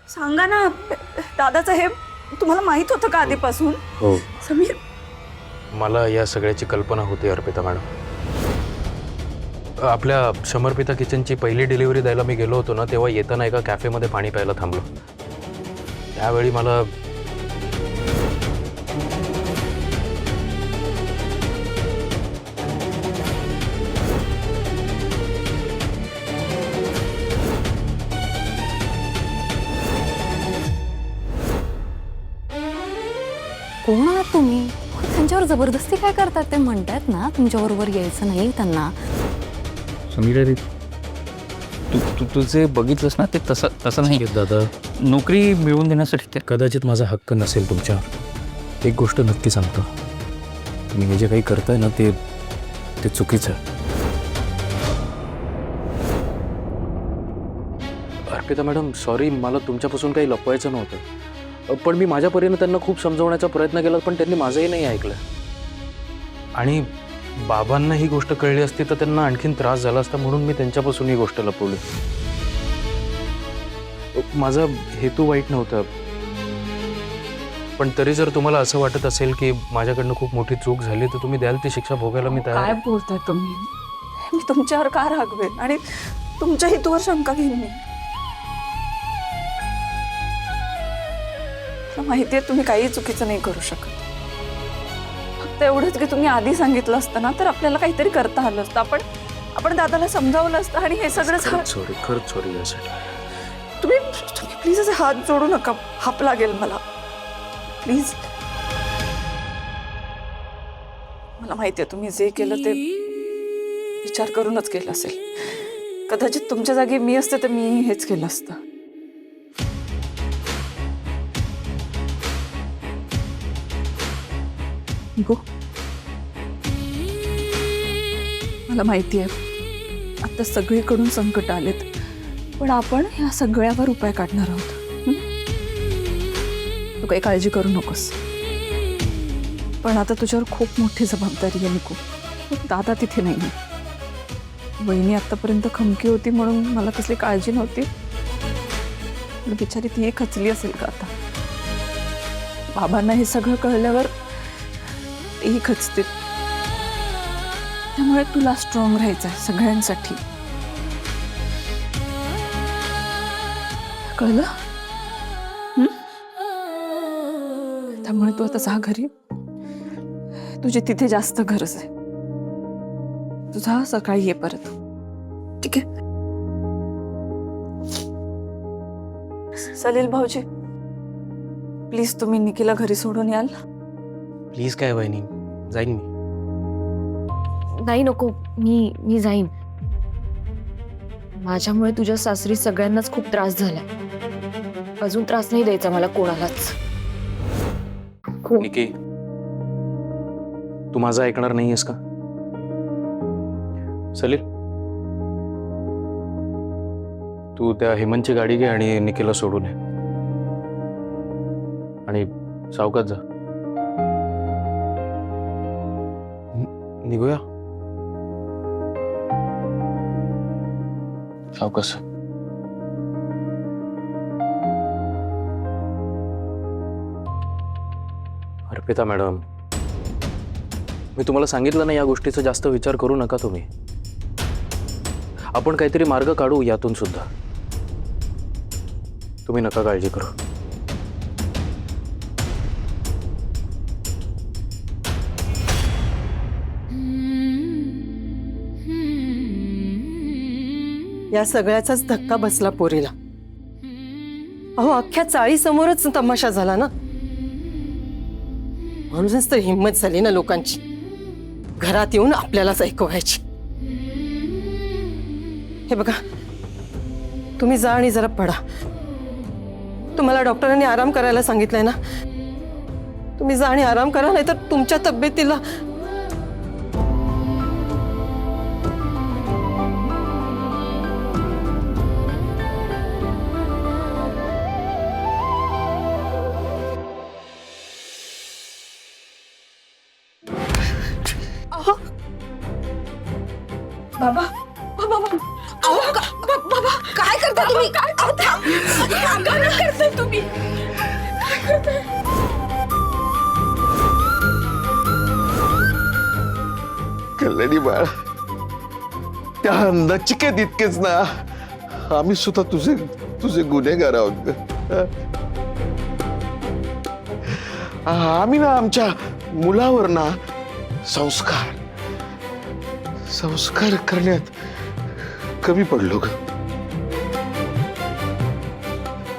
सांगा ना, दादाचं हे तुम्हाला माहित होतं का आधीपासून? हो, समीर, मला या सगळ्याची कल्पना होती अर्पिता मॅडम. आपल्या समर्पिता किचनची पहिली डिलिव्हरी द्यायला मी गेलो होतो ना, तेव्हा येताना एका कॅफेमध्ये पाणी प्यायला थांबलो. त्यावेळी मला कोण आहात तुम्ही? त्यांच्यावर जबरदस्ती काय करतात? ते म्हणतात ना तुमच्याबरोबर यायचं नाही त्यांना. समीर अरे तुझे बघितलंस ना, ते तसं नाही दादा, नोकरी मिळवून देण्यासाठी ते कदाचित माझा हक्क नसेल तुमच्यावर. एक गोष्ट नक्की सांगतो, तुम्ही हे जे काही करताय ना ते चुकीचं आहे. अर्पिता मॅडम, सॉरी, मला तुमच्यापासून काही लपवायचं नव्हतं. पण मी माझ्या परीने त्यांना खूप समजवण्याचा प्रयत्न केला, पण त्यांनी माझंही नाही ऐकलं. आणि बाबांना ही गोष्ट कळली असती तर त्यांना आणखीन त्रास झाला असता, म्हणून मी त्यांच्यापासून ही गोष्ट लपवली. माझा हेतू वाईट नव्हता, पण तरी जर तुम्हाला असं वाटत असेल की माझ्याकडनं खूप मोठी चूक झाली तर तुम्ही द्याल ती शिक्षा भोगायला मी तयार काय आहे. बोलताय तुम्ही? मी तुमच्यावर का रागवेन आणि तुमच्या हेतूवर शंका घेईन मी? मला माहितीये तुम्ही काही चुकीचं नाही करू शकत. फक्त एवढंच की तुम्ही आधी सांगितलं असतं ना तर आपल्याला काहीतरी करता आलं असतं. आपण दादाला समजावलं असतं आणि हे सगळं सॉरी, खरंच सॉरी यासाठी. तुम्ही प्लीज असे हात जोडू नका. हाप लागेल मला, प्लीज. मला माहिती आहे तुम्ही जे केलं ते विचार करूनच केलं असेल. कदाचित तुमच्या जागी मी असते तर मी हेच केलं असतं. गो, मला माहिती आहे आता सगळीकडून संकट आलेत, पण आपण ह्या सगळ्यावर उपाय काढणार आहोत. तू काही काळजी करू नकोस. पण आता तुझ्यावर खूप मोठी जबाबदारी आहे निकू. दादा तिथे नाही. वहिनी आतापर्यंत खमकी होती म्हणून मला कसली काळजी नव्हती, पण बिचारी ती खचली असेल का आता? बाबांना हे सगळं कळल्यावर तेही खचतील. त्यामुळे तुला स्ट्रॉंग राहायचं आहे सगळ्यांसाठी, कळलं? त्यामुळे तू आता जा घरी. तुझी तिथे जास्त गरज आहे. तुझा सकाळी ये परत, ठीक आहे? सलील भाऊजी, प्लीज तुम्ही निकीला घरी सोडून याल? प्लीज काय वहिनी, जाईन मी. नाही नको, मी जाईन. माझ्यामुळे तुझ्या सासरी सगळ्यांनाच खूप त्रास झालाय. अजून त्रास नाही द्यायचा मला कोणालाच. निकी, तू माझं ऐकणार नाहीयेस का? सलील, तू त्या हेमंतची गाडी घे आणि निकीला सोडून ये आणि सावकाश जा. निघूया सावकाश. अर्पिता मॅडम, मी तुम्हाला सांगितलं ना, या गोष्टीचा जास्त विचार करू नका तुम्ही. आपण काहीतरी मार्ग काढू यातून सुद्धा. तुम्ही नका काळजी करू. या सगळ्याचाच धक्का बसला पोरीला. अहो, अख्ख्या चाळीसमोरच तमाशा झाला ना. म्हणूनच तर हिंमत झाली ना लोकांची, घरात येऊन आपल्यालाच ऐकवायची. हे बघा, तुम्ही जा आणि जरा पडा. तुम्हाला डॉक्टरांनी आराम करायला सांगितलंय ना, तुम्ही जा आणि आराम करा, नाहीतर तुमच्या तब्येतीला. बाबा, बाबा, बाबा, काय करता तुम्ही? काय करता? कल्याणी बाळ, त्या नचिकेत इतकेच ना आम्ही सुद्धा तुझे तुझे गुन्हेगार आहोत ग. आम्ही ना आमच्या मुलावर ना संस्कार संस्कार करण्यात कमी पडलो ग.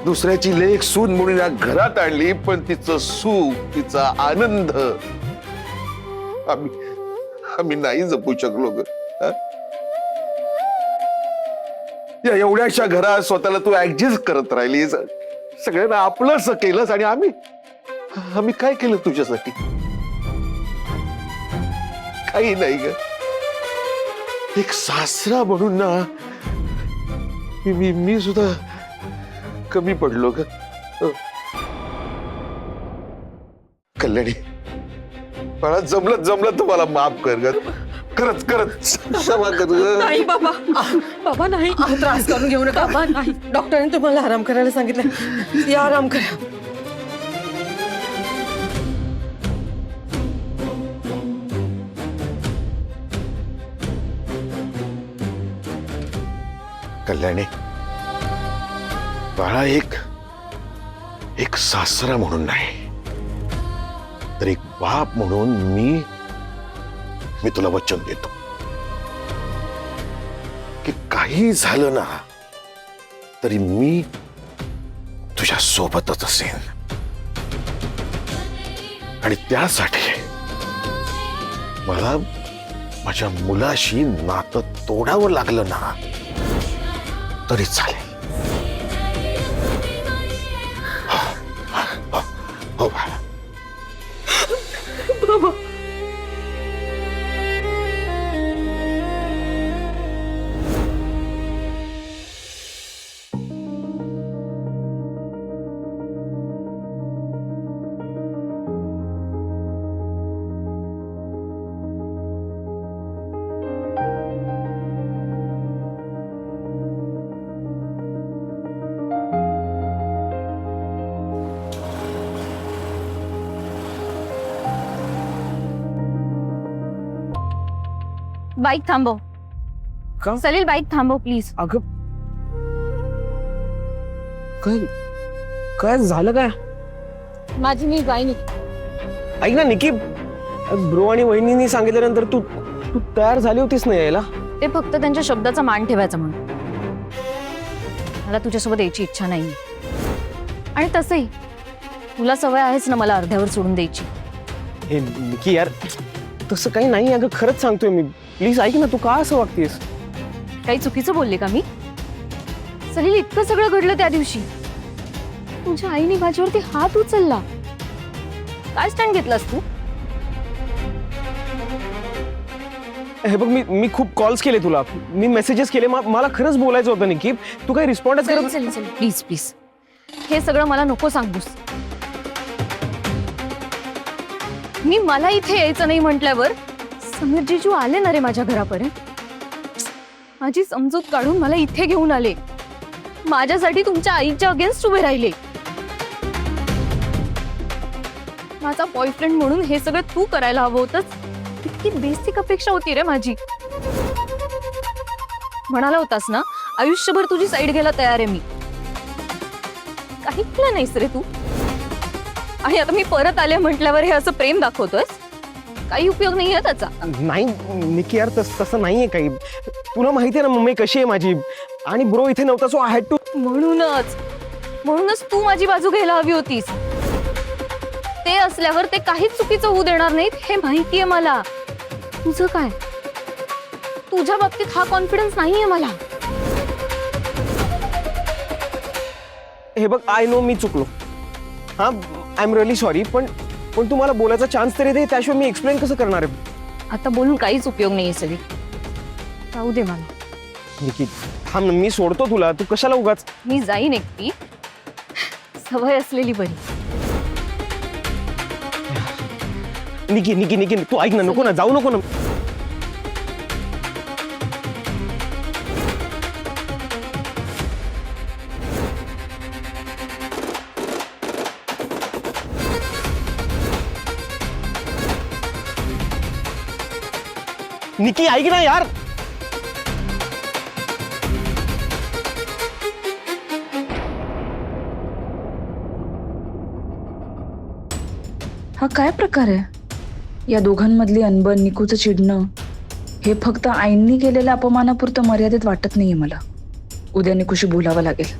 दुसऱ्याची लेक सून म्हणून या घरात आणली, पण तिचं सुख तिचा आनंद आम्ही नाही जपू शकलो ग. या एवढ्याशा घरात स्वतःला तू ऍडजस्ट करत राहिलीस, सगळ्यांना आपलंच केलंस, आणि आम्ही काय केलं तुझ्यासाठी? काही नाही ग. एक सासरा म्हणून ना मी सुद्धा कमी पडलो ग. कल्याणी मला जमलं तुम्हाला माफ कर ग. खरंच क्षमा कर ग. नाही बाबा, बाबा नाही, त्रास करून घेऊ नका. बाबा नाही, डॉक्टरांनी तुम्हाला आराम करायला सांगितलं. या आराम करा. कल्याणी बाळा, एक सासरा म्हणून नाही तर एक बाप म्हणून मी तुला वचन देतो की काही झालं ना तरी मी तुझ्या सोबतच असेन. आणि त्यासाठी मला माझ्या मुलाशी नातं तोडावं लागलं ना तरी चालेल. हो बाळा. बाबा बाईक थांबव. का? सलील बाईक थांबव प्लीज. अगं काय काय झालं काय? माझी मी जाईन. ऐक ना निकी, ब्रो आणि वहिनींनी सांगितल्यानंतर तू तयार झाली होतीस ना यायला? ते फक्त त्यांच्या शब्दाचा मान ठेवायचा म्हणून. मला तुझ्यासोबत यायची इच्छा नाही. आणि तसंही तुला सवय आहेच ना मला अर्ध्यावर सोडून द्यायची. हे निकी यार, तसं काही नाही. अगं खरंच सांगतोय मी. प्लीज ऐक ना, तू का असं वागतेस? काही चुकीचं बोलले का मी? सलील, इतकं सगळं घडलं त्या दिवशी. तुझ्या आईने माझ्यावरती हात उचलला. काय स्टँड घेतलास तू? हे बघ, मी खूप कॉल्स केले तुला, मी मेसेजेस केले. मला खरंच बोलायचं होतं निकी. तू काही रिस्पॉन्डच करत. प्लीज प्लीज, हे सगळं मला नको सांगूस. मला इथे यायचं नाही म्हटल्यावर समीर जीजू आले ना रे माझ्या घरापर्यंत. माझी समजूत काढून मला इथे घेऊन आले. माझ्यासाठी तुमच्या आईच्या अगेन्स्ट उभे राहिले. माझा बॉयफ्रेंड म्हणून हे सगळं तू करायला हवं होतंस. इतकी बेसिक अपेक्षा होती रे माझी. म्हणाला होतास ना आयुष्यभर तुझी साईड घ्यायला तयार आहे मी. काही केलं नाहीस रे तू. आणि आता मी परत आले म्हटल्यावर हे असं प्रेम दाखवतोयस. काही उपयोग नाहीये त्याचा. नाही निकी यार, तसं नाहीये काही. तुला माहितीये ना मम्मी कशी आहे माझी. आणि ब्रो इथे नव्हता, सो आय हॅड टू. म्हणूनच तू माझी बाजू घ्यायला हवी होतीस. ते असल्यावर ते काहीच चुकीचं होऊ देणार नाहीत हे माहितीये मला. तुझं काय? तुझ्या बाबतीत हा कॉन्फिडन्स नाहीये मला. हे बघ, आय नो मी चुकलो. हा, आय एम रिअली सॉरी. पण तू मला बोलायचा चान्स तरी दे. त्याशिवाय मी एक्सप्लेन कसं करणार आहे? आता बोलून काहीच उपयोग नाहीये सगळी. जाऊ दे मला. निकी थांब, मी सोडतो तुला. तू कशाला उगाच? मी जाईन एकटी. सवय असलेली बरी. निकी निकी निकी, तू ऐक ना. नको ना, जाऊ नको ना. निकी ऐक ना यार. हा काय प्रकार आहे? या दोघांमधली अनबन, निकूचं चिडणं हे फक्त आईंनी केलेल्या अपमानापुरतं मर्यादित वाटत नाहीये मला. उद्या निकूशी बोलावं लागेल.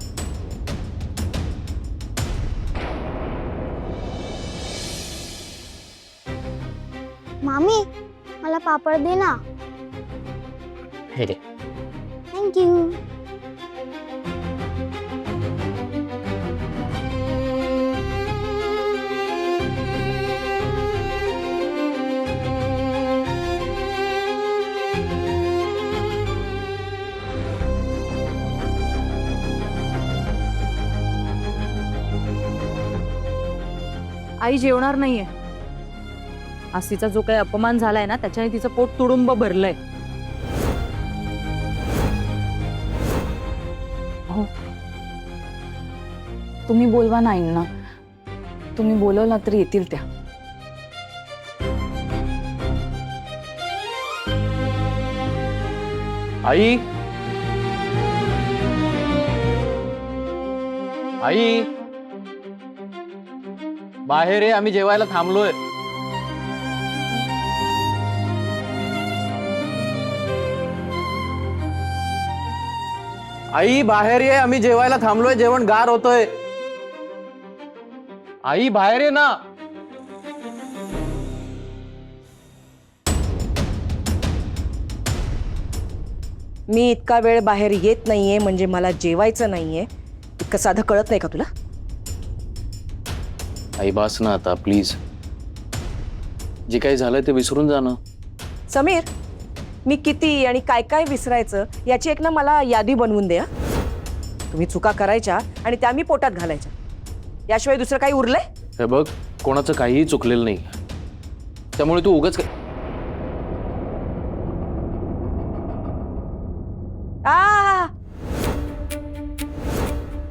मामी मला पापड दे ना. हे घे. थँक्यू. आई जेवणार नाहीये. आज तिचा जो काही अपमान झालाय ना त्याच्याने तिचं पोट तुडुंब भरलंय. हो, तुम्ही बोलवा ना आईंना. तुम्ही बोलवला तर येतील त्या. आई, आई, बाहेर ये, आम्ही जेवायला थांबलोय. आई बाहेर ये, आम्ही जेवायला थांबलोय, जेवण गार होतोय. आई बाहेर ये ना. मी इतका वेळ बाहेर येत नाहीये म्हणजे मला जेवायचं नाहीये, इतकं साधं कळत नाही का तुला? आई बास ना आता प्लीज. जे काही झालंय ते विसरून जा ना. समीर, मी किती आणि काय काय विसरायचं याची एक ना मला यादी बनवून द्या. तुम्ही चुका करायच्या आणि त्या मी पोटात घालायच्या, याशिवाय दुसरं काही उरलंय? हे बघ, कोणाचं काहीही चुकलेलं नाही, त्यामुळे तू उगाच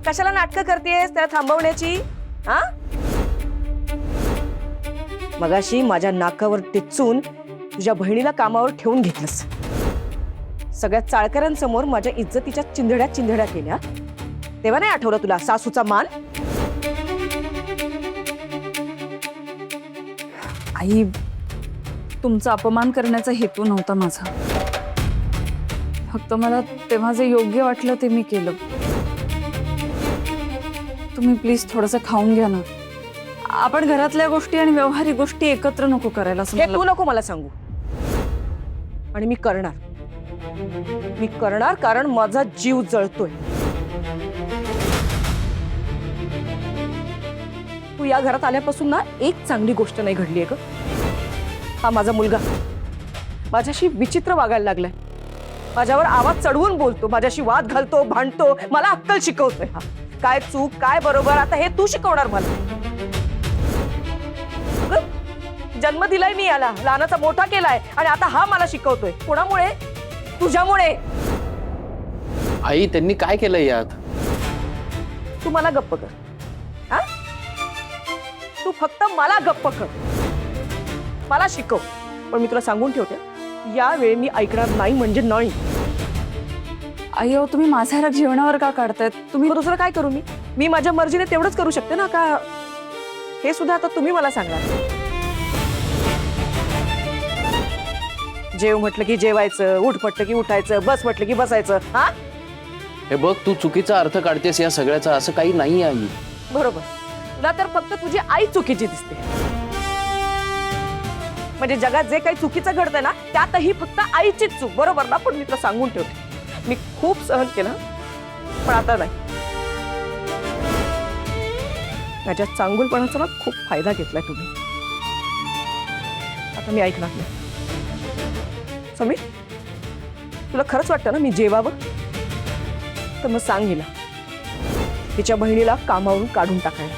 कशाला नाटकं करतेस त्याला थांबवण्याची? हा, मगाशी माझ्या नाकावर टिचून तुझ्या बहिणीला कामावर ठेवून घेतलंस. सगळ्या चाळकऱ्यांसमोर माझ्या इज्जतीच्या चिंधड्या चिंधड्या केल्या, तेव्हा नाही आठवलं तुला सासूचा मान? आई, तुमचा अपमान करण्याचा हेतू नव्हता माझा. फक्त मला तेव्हा जे योग्य वाटलं ते मी केलं. तुम्ही प्लीज थोडंसं खाऊन घ्या ना. आपण घरातल्या गोष्टी आणि व्यवहारिक गोष्टी एकत्र नको करायला. हे तू नको मला सांगू. आणि मी करणार कारण माझा जीव जळतोय. तू या घरात आल्यापासून ना एक चांगली गोष्ट नाही घडली आहे ग. हा माझा मुलगा माझ्याशी विचित्र वागायला लागलाय, माझ्यावर आवाज चढवून बोलतो, माझ्याशी वाद घालतो, भांडतो, मला अक्कल शिकवतोय. हा काय चूक काय बरोबर आता हे तू शिकवणार मला. जन्म दिलाय मी याला, लहानाचा मोठा केलाय आणि आता हा मला शिकवतोय. कोणामुळे? तुझ्यामुळे. आई त्यांनी काय केलं यात? तू मला गप्प कर. हा, तू फक्त मला गप्प कर, मला शिकव. पण मी तुला सांगून ठेवते, यावेळी मी ऐकणार नाही म्हणजे नाही. आई, तुम्ही माझा राग जेवणावर का काढतायत? तुम्ही मग दुसरं काय करू? मी माझ्या मर्जीने तेवढंच करू शकते ना, का हे सुद्धा आता तुम्ही मला सांगा. जेव म्हटलं की जेवायचं, उठ म्हटलं की उठायचं, बस म्हटलं की बसायचं. हा, हे बघ, तू चुकीचा अर्थ काढतेस या सगळ्याचा. असं काही नाही आई. बरोबर. तुला तर फक्त तुझी आई चुकीची दिसते. म्हणजे जगात जे काही चुकीचं घडतंय ना त्यातही फक्त आईचीच चूक. बरोबर ना? पण मी तुला सांगून ठेवते, मी खूप सहन केलं, पण आता नाही. माझ्या चांगुलपणाचा ना खूप फायदा घेतलाय तुम्ही. आता मी ऐकणार नाही. समीर, तुला खरंच वाटतं ना मी जेवावं? तर मग सांग हिला, तिच्या बहिणीला कामावरून काढून टाकायला.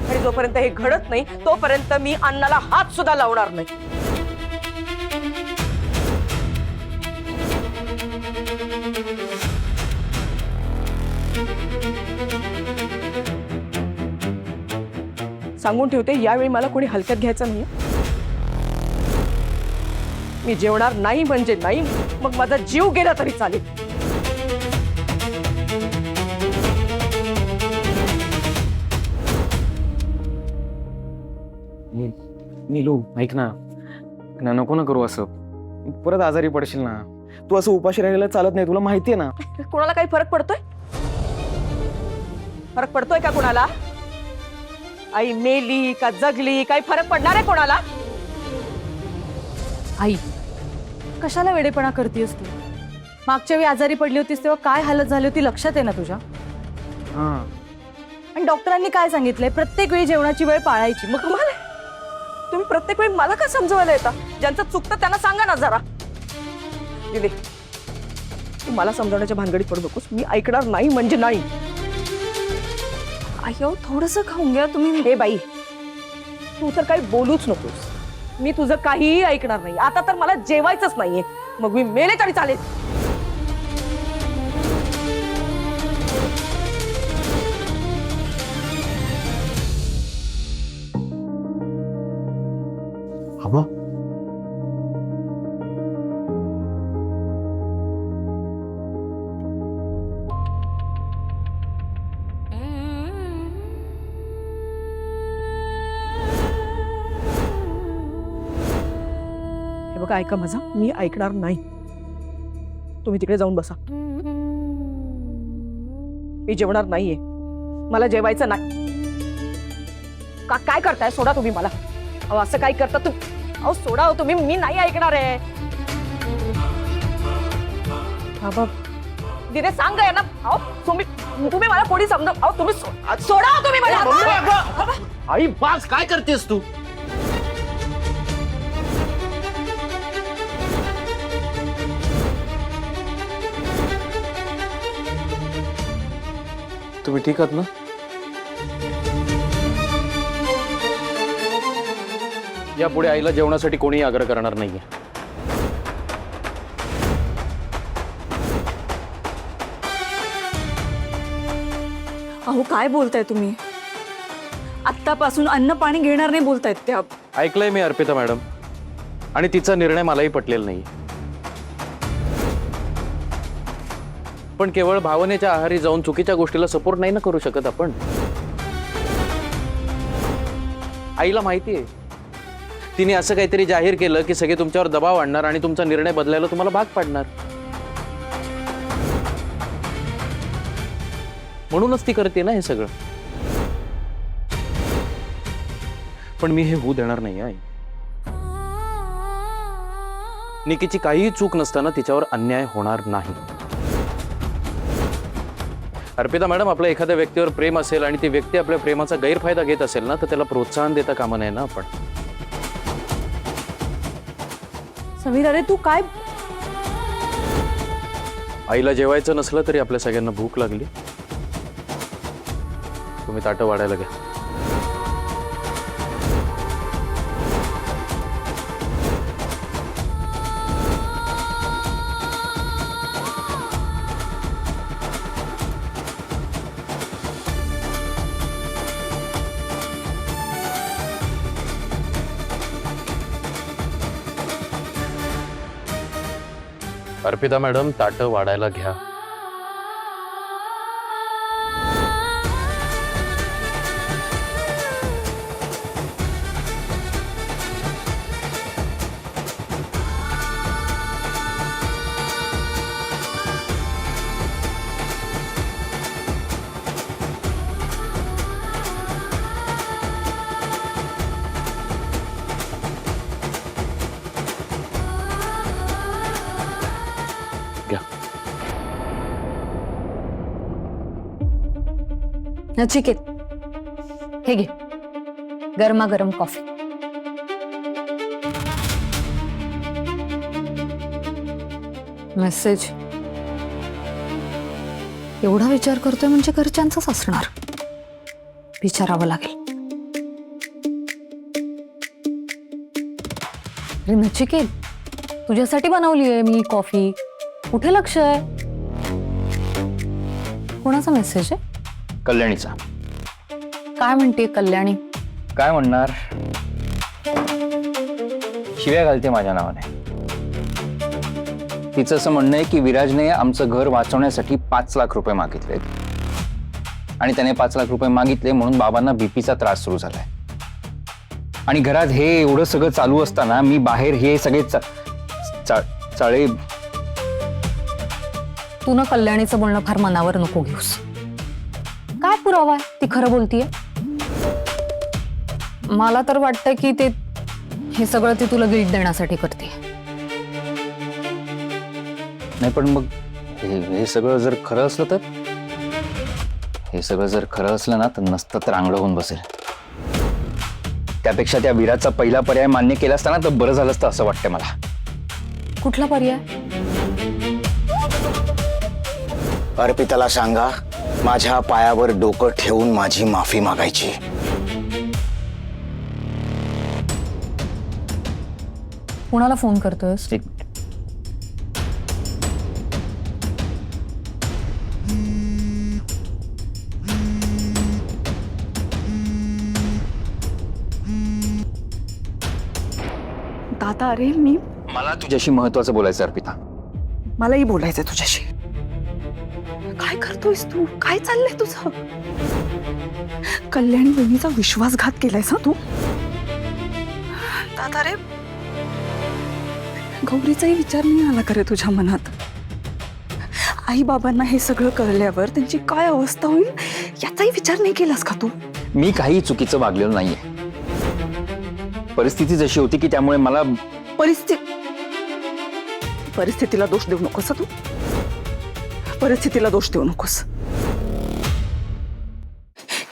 आणि जोपर्यंत हे घडत नाही तोपर्यंत मी अन्नाला हात सुद्धा लावणार नाही. सांगून ठेवते, यावेळी मला कोणी हलक्यात घ्यायचं नाहीये. मी जेवणार नाही म्हणजे नाही, मग माझा जीव गेला तरी चालेल. नीलू ऐक ना, नको ना करू असं, परत आजारी पडशील ना. तू असं उपाशी राहिलेलं चालत नाही, तुला माहितीये ना. कोणाला काही फरक पडतोय? फरक पडतोय का कोणाला? आई मेली का जगली, काही फरक पडणार आहे कोणाला? आई, कशाला वेडेपणा करतेस तू? मागच्या वेळी आजारी पडली होतीस तेव्हा काय हालत झाली होती लक्षात आहे ना तुझ्या? हा, आणि डॉक्टरांनी काय सांगितलंय? प्रत्येक वेळी जेवणाची वेळ पाळायची. मग तुम्हाला तुम्ही प्रत्येक वेळी मला का समजवायला येता? ज्यांचं चुकतं त्यांना सांगा ना जरा. दिदी, तू मला समजवण्याच्या भानगडीत पडू नकोस. मी ऐकणार नाही म्हणजे नाही. अयो थोडंसं खाऊन घ्या तुम्ही. हे बाई, तू तर काही बोलूच नकोस. मी तुझं काहीही ऐकणार नाही. आता तर मला जेवायचंच नाहीये, मग मी मेले तरी चालेल. आबा, हे बघा, ऐका माझा, मी ऐकणार नाही. तुम्ही तिकडे जाऊन बसा. मी जेवणार नाहीये, मला जेवायचं नाही. काय करताय? सोडा तुम्ही मला. अहो असं काय करता तुम्ही? अहो सोडा हो तुम्ही, मी नाही ऐकणार आहे. बाबा दिदे सांग ना. अहो तुम्ही मला कोणी समजा. अहो तुम्ही सोडा हो तुम्ही मला. आई बास, काय करतेस तू? तुम्ही ठीक आहात ना? यापुढे आईला जेवणासाठी कोणीही आग्रह करणार नाहीये. अहो काय बोलताय तुम्ही? आत्तापासून अन्न पाणी घेणार नाही बोलतायत त्या. ऐकलंय मी अर्पिता मॅडम, आणि तिचा निर्णय मलाही पटलेला नाही. पण केवळ भावनेच्या आहारी जाऊन चुकीच्या गोष्टीला सपोर्ट नाही ना करू शकत आपण. आईला माहितीये तिने असं काहीतरी जाहीर केलं की सगळे तुमच्यावर दबाव आणणार आणि तुमचा निर्णय बदलायला तुम्हाला भाग पाडणार. म्हणूनच ती करते ना हे सगळं. पण मी हे होऊ देणार नाही आई. निकीची काहीही चूक नसताना तिच्यावर अन्याय होणार नाही. अर्पिता मॅडम, आपल्या एखाद्या व्यक्तीवर प्रेम असेल आणि ती व्यक्ती आपल्या प्रेमाचा गैरफायदा घेत असेल ना, तर त्याला प्रोत्साहन देता कामा नये ना आपण. समीर, अरे तू काय? आईला जेवायचं नसलं तरी आपल्या सगळ्यांना भूक लागली. तुम्ही ताटं वाढायला घ्या. अर्पिता मॅडम, ताटं वाढायला घ्या. घ्या. नचिकेत, हे घे गरमागरम कॉफी. मेसेज एवढा विचार करतोय म्हणजे घरच्यांचाच असणार. विचारावं लागेल. अरे नचिकेत, तुझ्यासाठी बनवली आहे मी कॉफी. कुठे लक्ष आहे? कोणाचा मेसेज आहे? कल्याणीचा. काय म्हणते कल्याणी? काय म्हणणार, शिव्या घालते माझ्या नावाने. तिचं असं म्हणणं आहे की विराजने आमचं घर वाचवण्यासाठी 5 लाख रुपये मागितले आणि त्याने 5 लाख रुपये मागितले म्हणून बाबांना बीपीचा त्रास सुरू झालाय. आणि घरात हे एवढं सगळं चालू असताना मी बाहेर हे सगळे चाळे. तू ना कल्याणीचं बोलणं फार मनावर नको घेऊस. काय पुरावा आहे ती खरं बोलतीये? मला तर वाटतं की ते हे सगळं ती तुला गिल्ट देण्यासाठी करते. नाही पण मग हे सगळं जर खरं असलं तर, हे सगळं जर खरं असलं ना तर नसतं तर आंगडं होऊन बसेल. त्यापेक्षा त्या विराचा पहिला पर्याय मान्य केला असताना तर बरं झालं असतं असं वाटतं मला. कुठला पर्याय? अर्पिताला सांगा माझ्या पायावर डोकं ठेवून माझी माफी मागायची. कुणाला फोन करतोयस? एक दादा, अरे मी मला तुझ्याशी महत्वाचं बोलायचं अर्पिता. मलाही बोलायचंय तुझ्याशी. काय करतोयस तू? काय चाललंय तुझं? कल्याणी बहिणीचा विश्वासघात केलायस ना तू? दादा रे, गौरीचाही विचार नाही आला का रे तुझ्या मनात? आई बाबांना हे सगळं कळल्यावर त्यांची काय अवस्था होईल याचाही विचार नाही केलास का तू? मी काही चुकीचं वागलेलो नाहीये. परिस्थिती जशी होती की त्यामुळे मला परिस्थितीला दोष देऊ नकोस तू. परिस्थितीला दोष देऊ नकोस.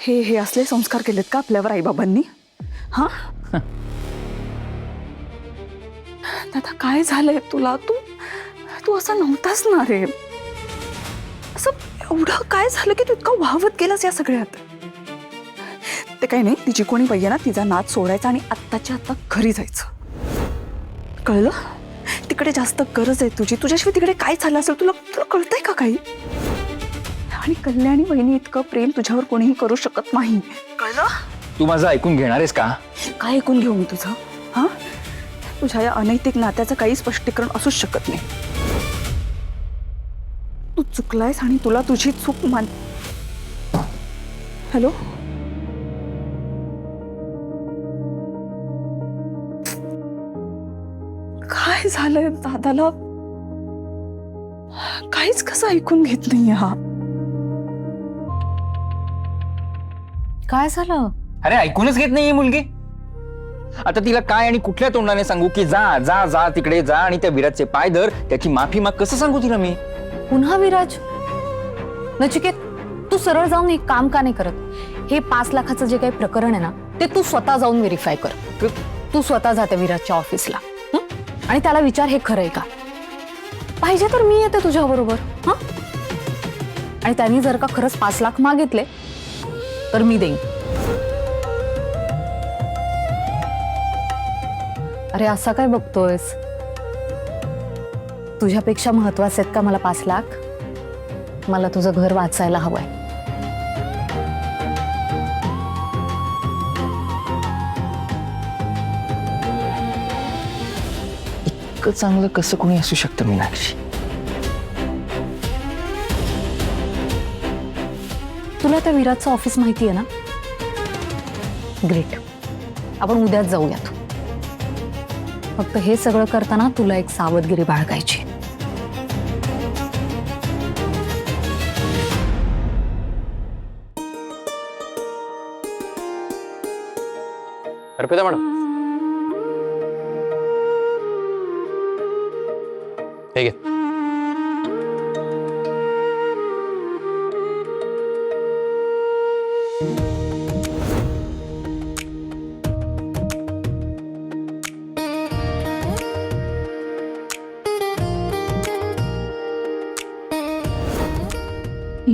हे असले संस्कार केलेत का आपल्यावर आईबाबांनी? हा दादा, काय झालंय तुला? तू असा नव्हताच ना रे. असं एवढं काय झालं की तू इतका वाहवत गेलास या सगळ्यात? ते काही नाही, तिची कोणी पाहिजे ना तिचा नाद सोडायचा आणि आत्ताच्या आत्ता घरी जायचं. कळलं? तिकडे जास्त गरज आहे तुझी. तुझ्याशिवाय तिकडे काय झालं असेल तुला कळतंय का काही? आणि कल्याणी वहिनी इतकं प्रेम तुझ्यावर कोणीही करू शकत नाही. कळलं? तू माझं ऐकून घेणार आहेस का? काय ऐकून घेऊ मी तुझं? हा, तुझ्या या अनैतिक नात्याचं काही स्पष्टीकरण असूच शकत नाही. तू चुकलायस आणि तुला तुझी चूक मान. हॅलो, काय झालंय दादाला? काहीच कसं ऐकून घेत नाहीये हा. काय झालं? अरे ऐकूनच घेत नाही ही मुलगी. आता तिला काय आणि कुठल्या तोंडाने सांगू की जा जा जा तिकडे जा आणि त्या विराजचे पाय धर, त्याची माफी माग? कसं सांगू तिला मी? पुन्हा विराज? नचिकेत, तू सरळ जाऊन एक काम का नाही करत? हे 5 लाखाचं जे काही प्रकरण आहे ना ते तू स्वतः जाऊन व्हेरीफाय कर. तू स्वतः जाते विराजच्या ऑफिसला आणि त्याला विचार हे खरंय का. पाहिजे तर मी येते तुझ्या बरोबर. हा, आणि त्यांनी जर का खरंच 5 लाख मागितले तर मी देईन. अरे असा काय बघतोयस? तुझ्यापेक्षा महत्वाचे आहेत का मला 5 लाख? मला तुझं घर वाचायला हवंय. इतकं चांगलं कसं कोणी असू शकतं मीनाक्षी? तुला त्या विराजचं ऑफिस माहिती आहे ना? ग्रेट, आपण उद्याच जाऊयात. फक्त हे सगळं करताना तुला एक सावधगिरी बाळगायची. अर्पिता मॅडम, हे घे.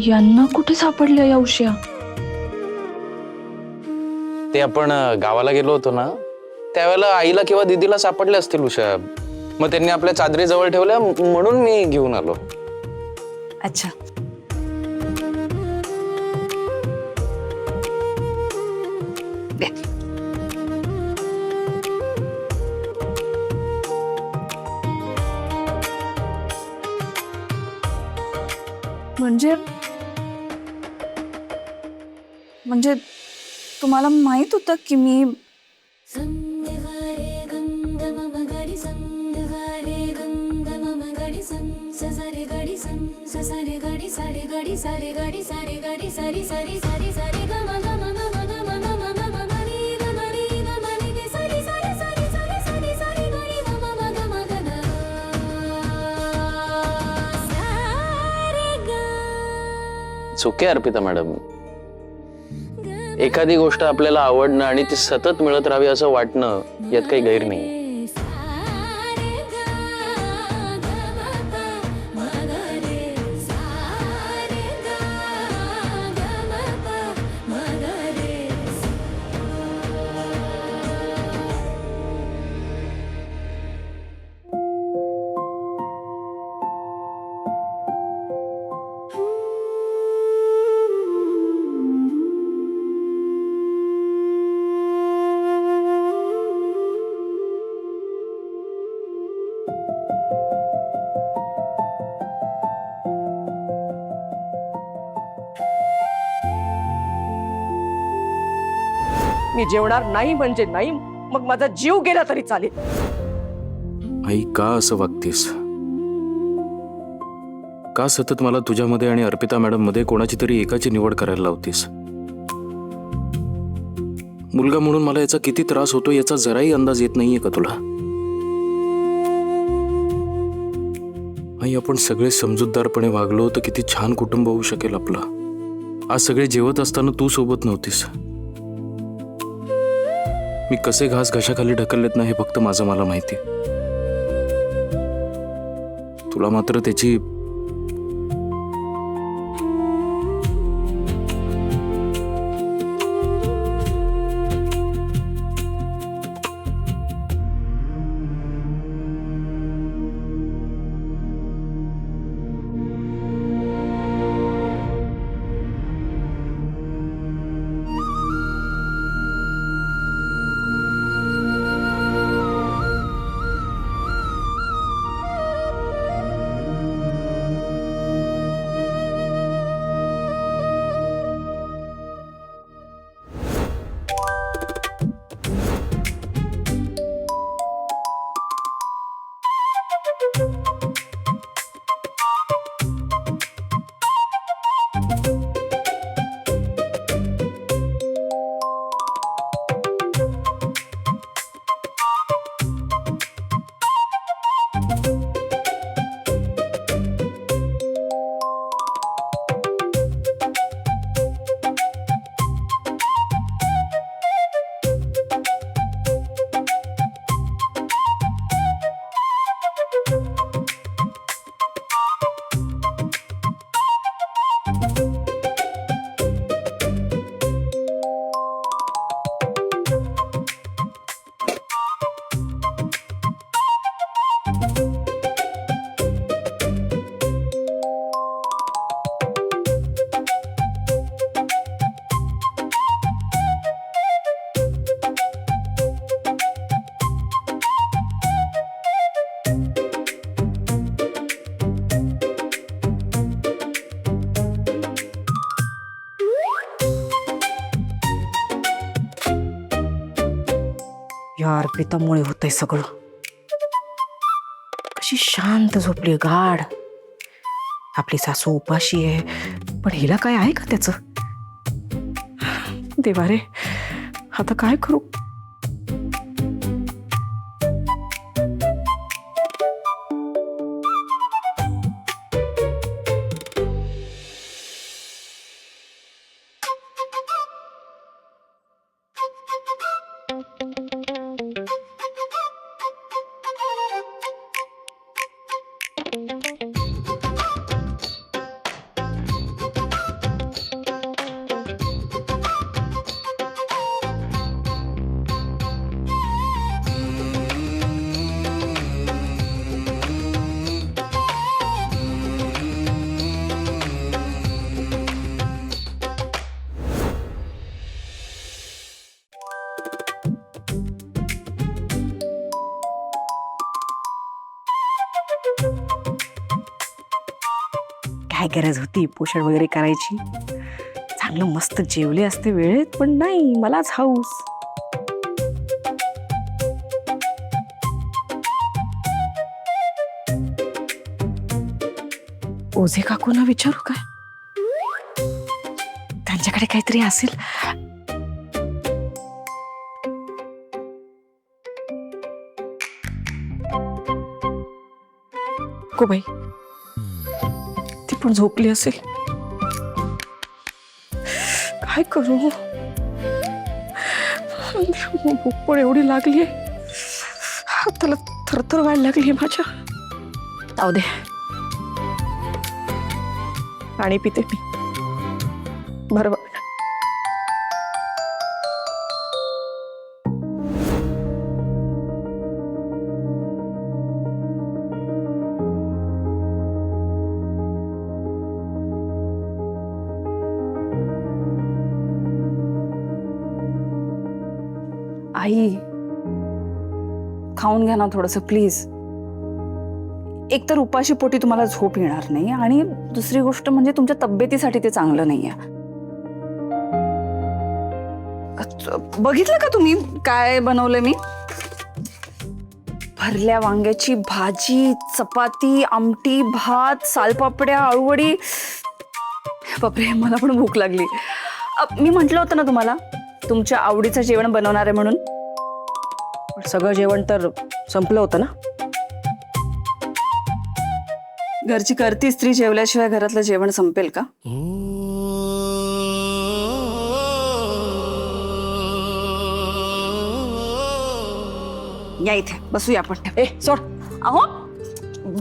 यांना कुठे सापडल्या या उश्या? ते आपण गावाला गेलो होतो ना त्यावेळेला आईला किंवा दीदीला सापडले असतील उषा. मग त्यांनी आपल्या चादरी जवळ ठेवल्या म्हणून मी घेऊन आलो. अच्छा, दे. म्हणजे म्हणजे तुम्हाला माहित होतं की मी चुके अर्पिता मॅडम, एखादी गोष्ट आपल्याला आवडणं आणि ती सतत मिळत राहावी असं वाटणं यात काही गैर नाही. मी जेवणार नाही म्हणजे नाही, मग माझा जीव गेला तरी चालेल. आई, का असं वागतेस? का सतत मला तुझ्यामध्ये आणि अर्पिता मॅडम मध्ये कोणाची तरी एकाची निवड करायला लावतेस? मुलगा म्हणून मला याचा किती त्रास होतो याचा जराही अंदाज येत नाहीये का तुला? आई, आपण सगळे समजूतदारपणे वागलो तर किती छान कुटुंब होऊ शकेल आपलं. आज सगळे जेवत असताना तू सोबत नव्हतीस. मी कसे घास घशाखाली ढकललेत ना हे फक्त माझं मला माहिती. तुला मात्र त्याची या अर्पितामुळे होतंय सगळं. कशी शांत झोपली गाढ. आपली सासू उपाशी आहे, पण हिला काय आहे का त्याचं? देवा रे, आता काय करू? काय गरज होती पोषण वगैरे करायची. चांगलं मस्त जेवले असते वेळेत, पण नाही, मलाच हाऊस. ओझे काकूंना विचारू काय? त्यांच्याकडे काहीतरी असेल. को बाई, ती पण झोपली असेल. काय करू? भूक पण एवढी लागली, हाताला थरथर व्हायला लागली माझ्या. जाऊ दे, पाणी पिते मी. बरोबर. आई, खाऊन घ्या ना थोडस प्लीज. एक तर उपाशी पोटी तुम्हाला झोप येणार नाही, आणि दुसरी गोष्ट म्हणजे तुमच्या तब्येतीसाठी ते चांगलं नाहीये. बघितलं का तुम्ही काय बनवलंय मी? भरल्या वांग्याची भाजी, चपाती, आमटी, भात, सालपापड्या, आळूवडी. बापरे, मला पण भूक लागली. मी म्हटलं होतं ना तुम्हाला तुमच्या आवडीचं जेवण बनवणार आहे म्हणून. सगळं जेवण तर संपलं होतं ना. घरची करती स्त्री जेवल्याशिवाय घरातलं जेवण संपेल का? या इथे बसूया आपण. ए सोड. अहो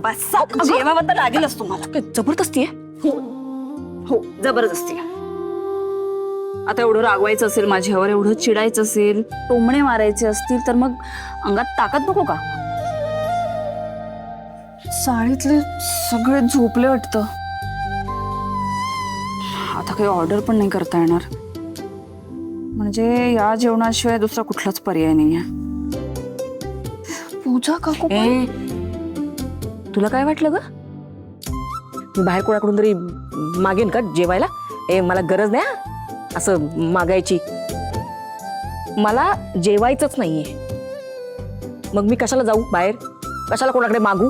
बसा, जेवावं तर लागेलच तुम्हाला. काय जबरदस्ती आहे? हो, जबरदस्ती. आता एवढं रागवायचं असेल माझ्यावर, एवढं चिडायचं असेल, टोमणे मारायचे असतील, तर मग अंगात ताकद नको का? साडीतले सगळे झोपले वाटतं. आता काही ऑर्डर पण नाही करता येणार, म्हणजे या जेवणाशिवाय दुसरा कुठलाच पर्याय नाहीये. पूजा काकू, तुला काय वाटलं ग? मी बाहेर कोणाकडून तरी मागेन का जेवायला? मला गरज नाही असं मागायची. मला जेवायचंच नाहीये, मग मी कशाला जाऊ बाहेर? कशाला कोणाकडे मागू?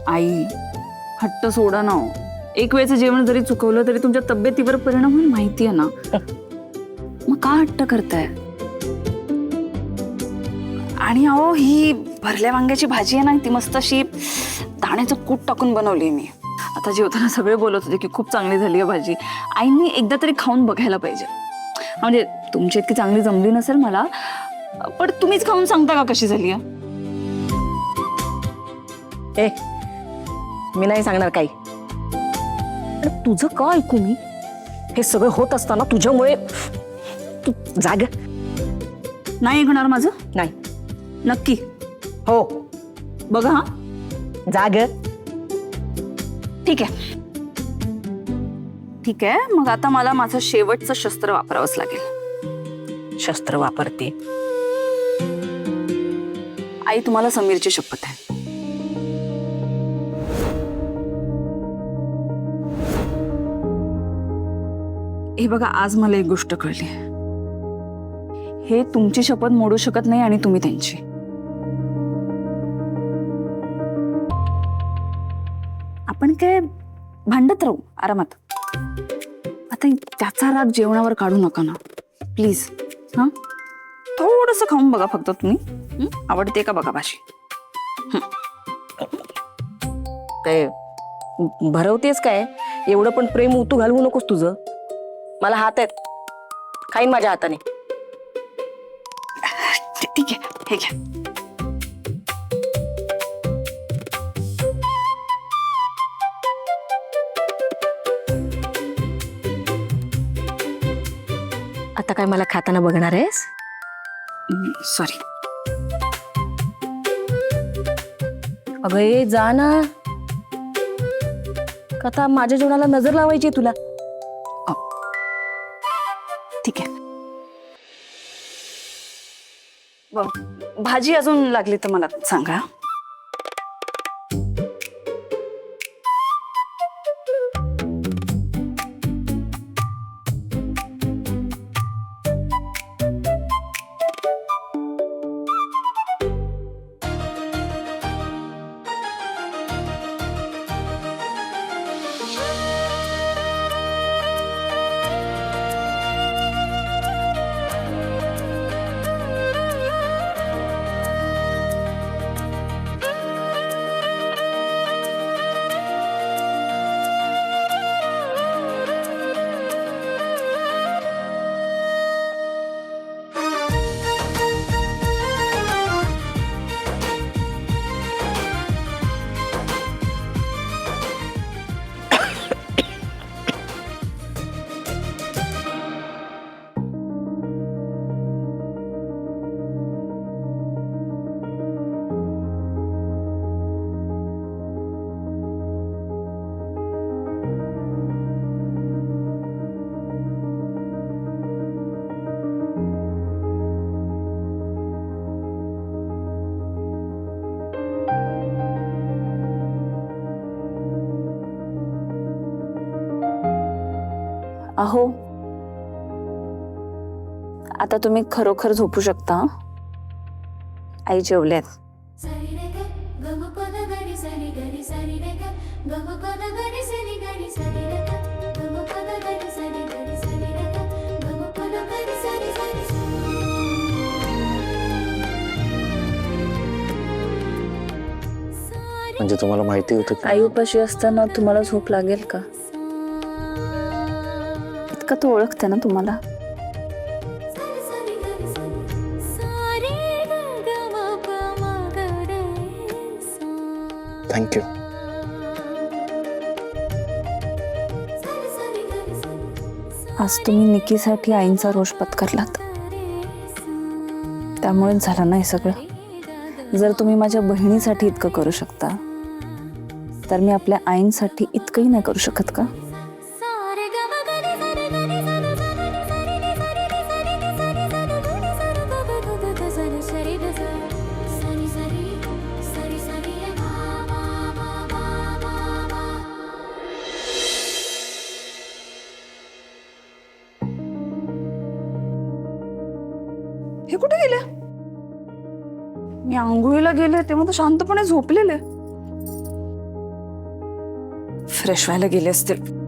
आई, हट्ट सोडा ना. एक वेळचं जेवण जरी चुकवलं तरी तुमच्या तब्येतीवर परिणाम होईल, माहितीये ना. मग का हट्ट करताय? आणि अहो, ही भरल्या वांग्याची भाजी आहे ना, ती मस्त अशी दाण्याचं कूट टाकून बनवली मी. आता जेवताना सगळे बोलत होते की खूप चांगली झाली आहे भाजी. आईंनी एकदा तरी खाऊन बघायला पाहिजे. म्हणजे तुमची इतकी चांगली जमली नसेल मला, पण तुम्हीच खाऊन सांगता का कशी झाली आहे? मी नाही सांगणार काही. तुझं का ऐकू मी? हे सगळं होत असताना तुझ्यामुळे. तू जाग. नाही ऐकणार माझं? नाही. नक्की? हो. बघा हा. जाग. ठीक आहे, ठीक आहे. मग आता मला माझं शेवटचं शस्त्र वापरावंच लागेल. शस्त्र वापरते? आई, तुम्हाला समीरची शपथ आहे. हे बघा, आज मला एक गोष्ट कळली. हे तुमची शपथ मोडू शकत नाही आणि तुम्ही त्यांची. आपण काय भांडत राहू आरामात. आता त्याचा राग जेवणावर काढू नका ना प्लीज. हा, थोडंसं खाऊन बघा फक्त तुम्ही. आवडते का बघा भाजी. काय भरवतेस काय? एवढं पण प्रेम उतू घालवू नकोस तुझं. मला हात आहेत, खाईन माझ्या हाताने. ठीक आहे, हे घ्या. आता काय मला खाताना बघणार आहेस? सॉरी. अगं ये जा ना. आता माझ्या जेवणाला नजर लावायची तुला. ठीक आहे. भाजी अजून लागली तर मला सांगा. अहो आता तुम्ही खरोखर झोपू शकता हं? आई जेवल्यात. म्हणजे तुम्हाला माहिती होतं की आई उपाशी असताना तुम्हाला झोप लागेल का? इतकं तो ओळखते ना तुम्हाला. थँक्यू. आज तुम्ही निकीसाठी आईंचा रोष पत्करलात, त्यामुळेच झालं नाही सगळं. जर तुम्ही माझ्या बहिणीसाठी इतकं करू शकता तर मी आपल्या आईंसाठी इतकंही नाही करू शकत का? हे कुठे गेले? मी आंघोळीला गेले तेव्हा तर शांतपणे झोपलेले. फ्रेश व्हायला गेले असतील.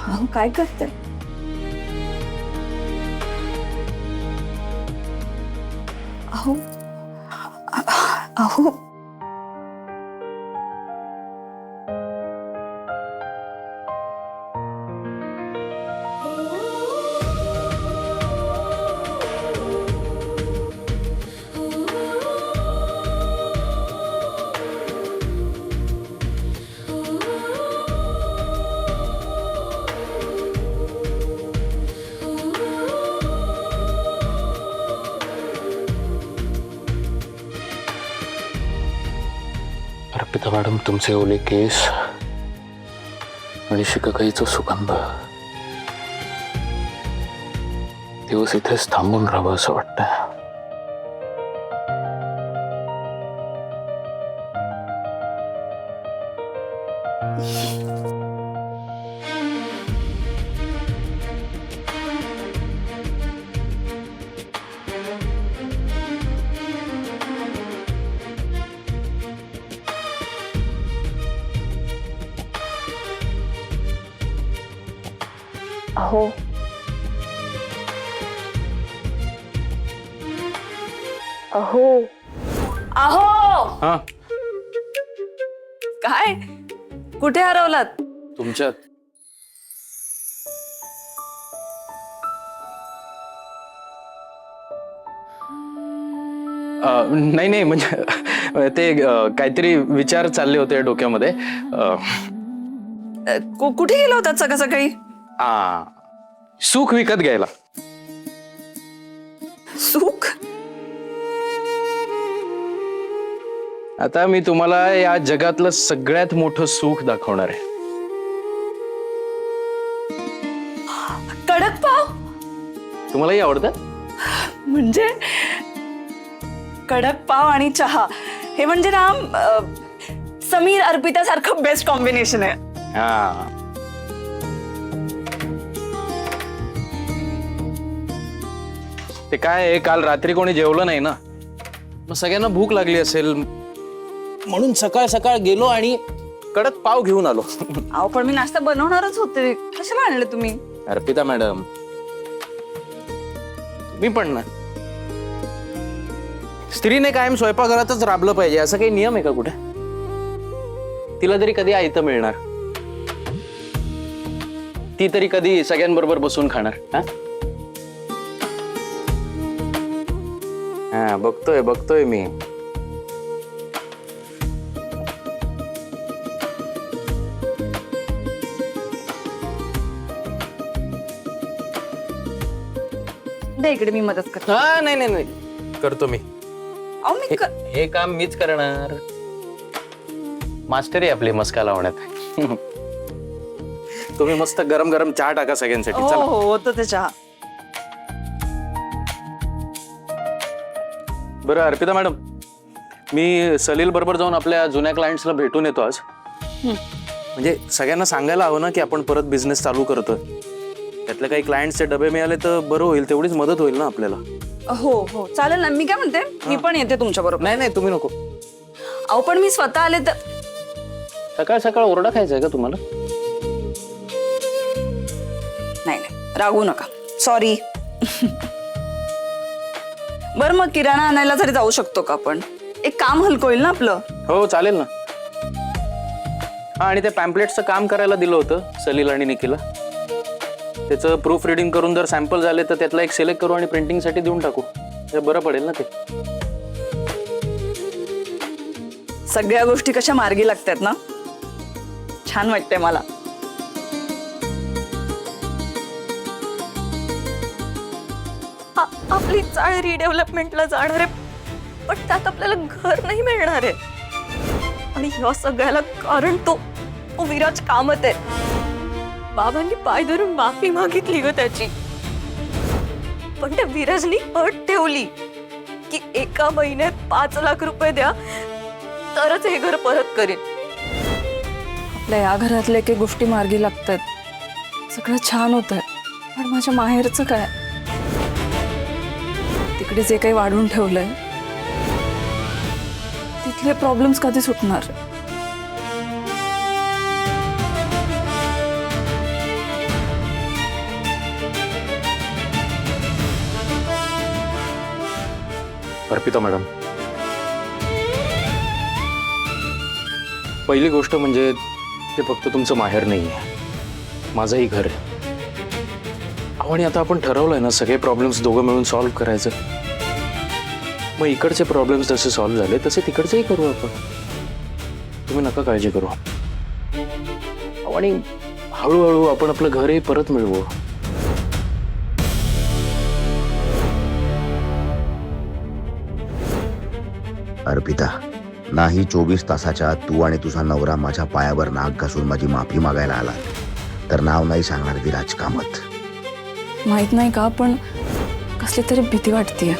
अहो काय करते? अहो अहो अर्पिता मॅडम, तुमचे ओले केस आणि शिकाकाईचा सुगंध, दिवस इथेच थांबून राहावं असं वाटतं. अहो अहो अहो हा, काय कुठे हरवलात? तुमच्यात. नाही नाही, म्हणजे ते काहीतरी विचार चालले होते डोक्यामध्ये. कुठे गेला होतात सकाळ सकाळी? सुख विकत घ्यायला. सुख? आता मी तुम्हाला या जगातलं सगळ्यात मोठं सुख दाखवणार आहे. कडक पाव? तुम्हालाही आवडतं? म्हणजे कडक पाव आणि चहा हे म्हणजे ना समीर अर्पिता सारखं बेस्ट कॉम्बिनेशन आहे. हा, ते काय आहे, काल रात्री कोणी जेवलं नाही ना, मग सगळ्यांना भूक लागली असेल म्हणून सकाळ सकाळ गेलो आणि कडक पाव घेऊन आलो. अहो पण मी नाश्ता बनवणारच होते, कशाला आणले तुम्ही? अर्पिता मॅडम, मी पण ना. स्त्रीने कायम स्वयंपाकघरातच राबलं पाहिजे असं काही नियम आहे का कुठे? तिला तरी कधी आयतं मिळणार? ती तरी कधी सगळ्यांबरोबर बसून खाणार? हा बघतोय मी. दे इकडे, मी मदत करते. हा नाही करतो मी. अहो मी हे काम मीच करणार. मास्टरी आपली मस्का लावण्यात. तुम्ही मस्त गरम गरम चहा टाका सगळ्यांसाठी. हो चला. हो होतं ते चहा. बरं अर्पिता मॅडम, मी सलील बरोबर जाऊन आपल्या जुन्या क्लायंट्सला भेटून येतो आज. म्हणजे सगळ्यांना सांगायला हवं ना की आपण परत बिझनेस चालू करतोय. त्यातले काही क्लायंट्सचे डबे मिळाले तर बरं होईल, तेवढीच मदत होईल ना आपल्याला. हो हो चालेल ना. मी काय म्हणते, मी पण येते तुमच्या बरोबर. नाही तुम्ही नको. अहो पण मी स्वतः आले तर. सकाळ सकाळ ओरडा खायचा आहे का तुम्हाला? नाही रागवू नका, सॉरी. बरं मग किराणा आणायला तरी जाऊ शकतो का आपण? एक काम हलकं होईल ना आपलं. हो चालेल ना. हा आणि ते पॅम्पलेटचं काम करायला दिलं होतं सलील आणि निखिलला. त्याचं प्रूफ रिडिंग करून जर सॅम्पल झाले तर त्यातला एक सिलेक्ट करू आणि प्रिंटिंगसाठी देऊन टाकू. हे बरं पडेल ना ते. सगळ्या गोष्टी कशा मार्गी लागतात ना. छान वाटतंय मला. आपली चाळ रिडेव्हलपमेंटला जाणार आहे, पण त्यात आपल्याला घर नाही मिळणार आहे. आणि या सगळ्याला कारण तो विराज कामत आहे. बाबांनी पाय धरून माफी मागितली ग त्याची, पण त्या विराजनी अट ठेवली की 1 महिन्यात 5 लाख रुपये द्या तरच हे घर परत करेन. आपल्या या घरातल्या काही गोष्टी मार्गी लागतात. सगळं छान होत आहे, पण माझ्या माहेरचं काय? तिकडे जे काही वाढून ठेवलंय तिथले प्रॉब्लेम्स कधी सुटणार? अर्पिता मॅडम, पहिली गोष्ट म्हणजे ते फक्त तुमचं माहेर नाही आहे, माझंही घर आहे. आणि आता आपण ठरवलंय ना सगळे प्रॉब्लेम्स दोघं मिळून सॉल्व्ह करायचं. मग इकडचे प्रॉब्लेम्स जसे सॉल्व्ह झाले तसे तिकडचेही करू आपण. तुम्ही नका काळजी करू. आणि हळूहळू आपण आपलं घरही परत मिळवू. अर्पिता, नाही 24 तासाच्या आत तू आणि तुझा नवरा माझ्या पायावर नाक घासून माझी माफी मागायला आला तर नाव नाही सांगणार विराज कामत. माहित नाही का, पण कसली तरी भीती वाटतेय.